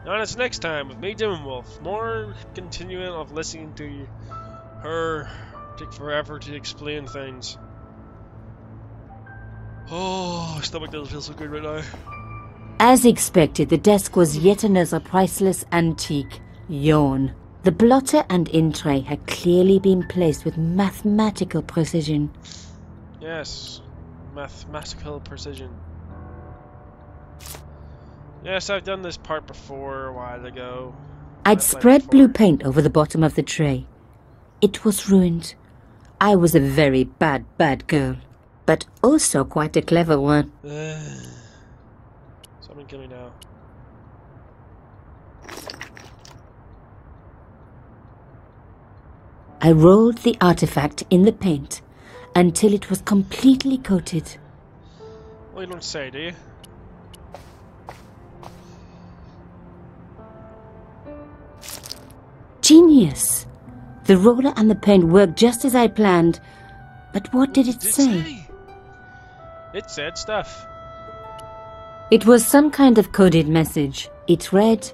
Join us next time with me, Demon Wolf. More continuing of listening to her take forever to explain things. Oh, my stomach doesn't feel so good right now. As expected, the desk was yet another priceless antique. Yawn. The blotter and in tray had clearly been placed with mathematical precision. Yes, mathematical precision. Yes, I've done this part before a while ago. I'd spread blue paint over the bottom of the tray. It was ruined. I was a very bad girl, but also quite a clever one. Someone kill me now. I rolled the artifact in the paint until it was completely coated. Well, you don't say, do you? Genius! The roller and the paint worked just as I planned. But what did it say? It said stuff. It was some kind of coded message. It read,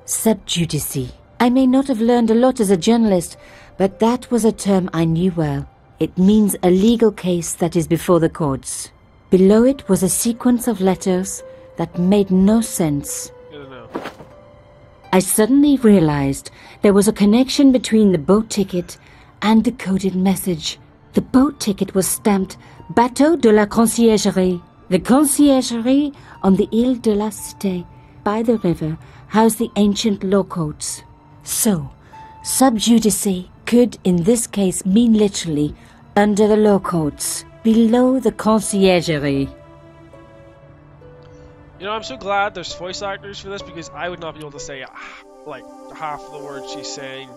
"Sub judice." I may not have learned a lot as a journalist, but that was a term I knew well. It means a legal case that is before the courts. Below it was a sequence of letters that made no sense. I suddenly realized there was a connection between the boat ticket and the coded message. The boat ticket was stamped Bateau de la Conciergerie. The conciergerie on the Ile de la Cité by the river housed the ancient law courts. So, sub judice could in this case mean literally under the law courts, below the conciergerie. You know, I'm so glad there's voice actors for this because I would not be able to say like half of the words she's saying.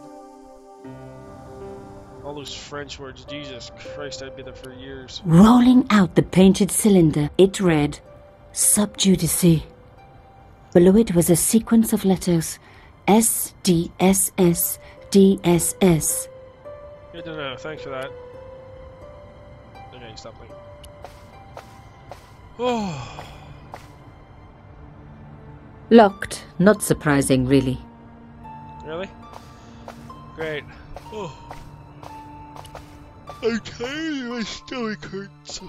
All those French words, Jesus Christ, I'd be there for years. Rolling out the painted cylinder, it read, "Sub judice." Below it was a sequence of letters, S, D, S, S, D, S, S. Good to know, thanks for that. Okay, stop thinking. Oh. Locked. Not surprising, really. Really? Great. Oh. I'm tired, my stomach hurts.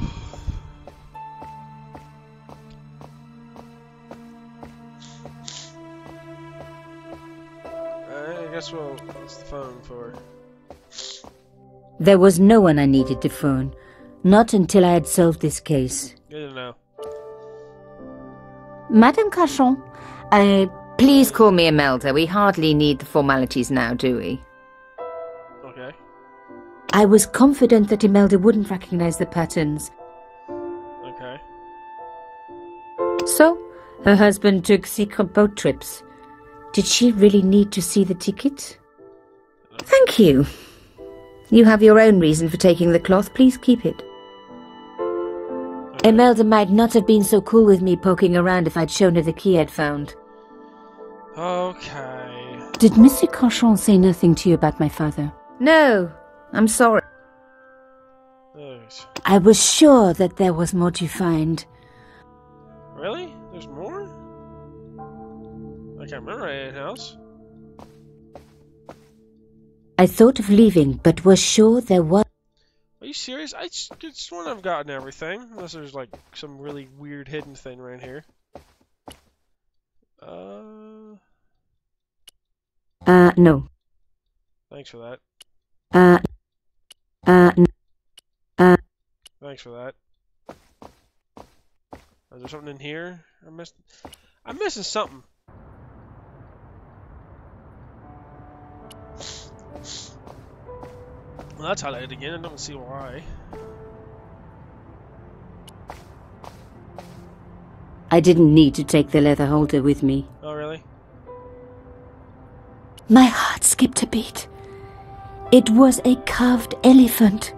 I guess what's the phone for? There was no one I needed to phone. Not until I had solved this case. Good to know. Madame Cachon, please call me Imelda. We hardly need the formalities now, do we? Okay. I was confident that Imelda wouldn't recognize the patterns. Okay. So, her husband took secret boat trips. Did she really need to see the ticket? Thank you. You have your own reason for taking the cloth. Please keep it. Imelda might not have been so cool with me poking around if I'd shown her the key I'd found. Okay. Did Monsieur Cachon say nothing to you about my father? No, I'm sorry. Thanks. I was sure that there was more to find. Really? There's more? I can't remember anything else. I thought of leaving, but was sure there was. Are you serious? I just want to have gotten everything. Unless there's like some really weird hidden thing right here. No. Thanks for that. Thanks for that. Is there something in here? I'm missing something. Well, that's highlighted again. I don't see why. I didn't need to take the leather holder with me. Oh, really? My heart skipped a beat. It was a carved elephant.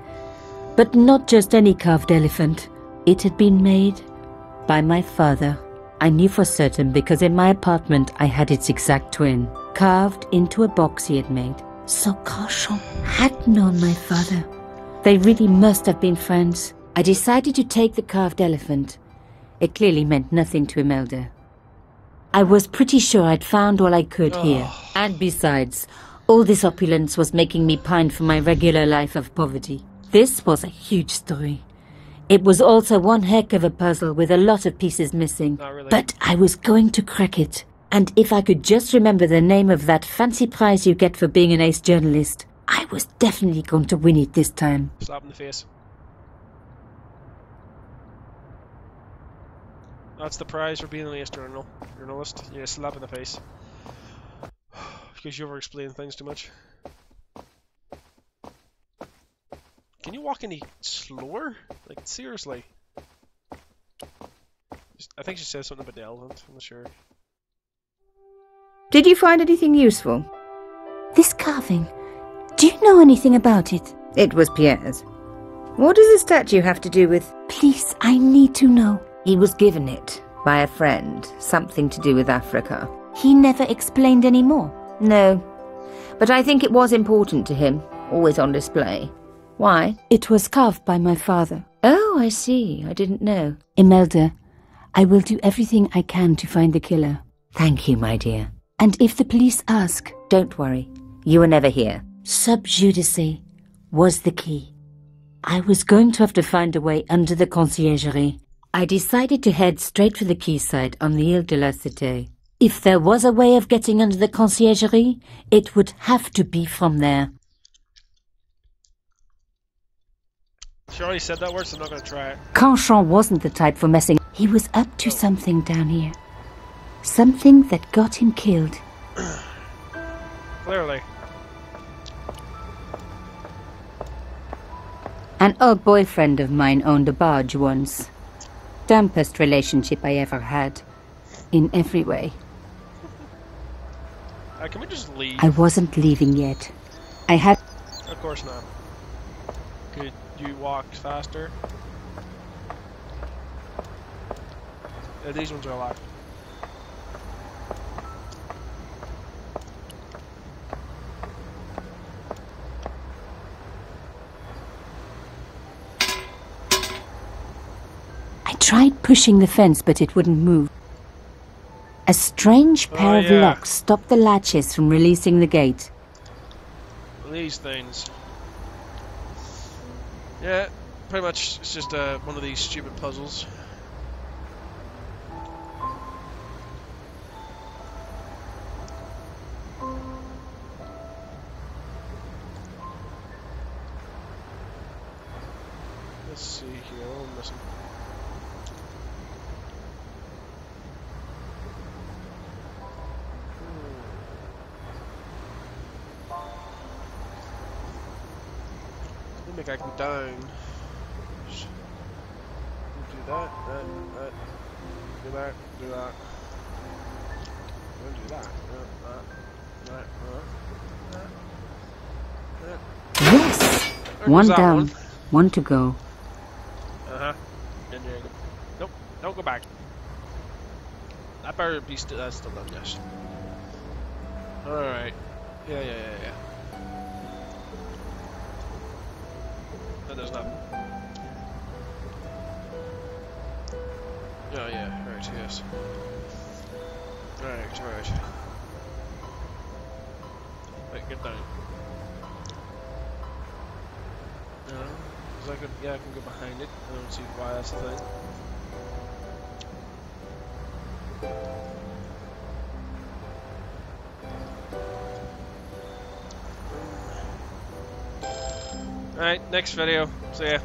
But not just any carved elephant. It had been made by my father. I knew for certain because in my apartment I had its exact twin, carved into a box he had made. So Cachon had known my father. They really must have been friends. I decided to take the carved elephant. It clearly meant nothing to Imelda. I was pretty sure I'd found all I could here. Oh. And besides, all this opulence was making me pine for my regular life of poverty. This was a huge story. It was also one heck of a puzzle with a lot of pieces missing. Not really. But I was going to crack it. And if I could just remember the name of that fancy prize you get for being an ace journalist, I was definitely going to win it this time. Slap in the face. That's the prize for being an ace journalist. Yeah, slap in the face. Because you over-explain things too much. Can you walk any slower? Like, seriously. I think she said something about the elephant. I'm not sure. Did you find anything useful? This carving, do you know anything about it? It was Pierre's. What does the statue have to do with... Please, I need to know. He was given it by a friend. Something to do with Africa. He never explained any more. No. But I think it was important to him. Always on display. Why? It was carved by my father. Oh, I see. I didn't know. Imelda, I will do everything I can to find the killer. Thank you, my dear. And if the police ask... Don't worry. You were never here. Sub judice was the key. I was going to have to find a way under the conciergerie. I decided to head straight for the quayside on the Ile de la Cité. If there was a way of getting under the conciergerie, it would have to be from there. She already said that word, so I'm not going to try it. Canchon wasn't the type for messing. He was up to something down here. Something that got him killed. Clearly. An old boyfriend of mine owned a barge once. Dampest relationship I ever had. In every way. Can we just leave? I wasn't leaving yet. I had... Of course not. Could you walk faster? Yeah, these ones are locked. I tried pushing the fence, but it wouldn't move. A strange pair of locks stopped the latches from releasing the gate. These things. Yeah, pretty much it's just one of these stupid puzzles. Let's see here, what am I missing? I think I can go down. Do that, do that, do that. Do that, Yes! One down, one to go. Uh-huh. And there you go. Nope, don't go back. That better be that's still done, yes. Alright. Yeah. That does nothing. Oh yeah, right, yes. Right. Right, get down. No, cause I can go behind it. I don't see why that's the thing. Alright, next video. See ya.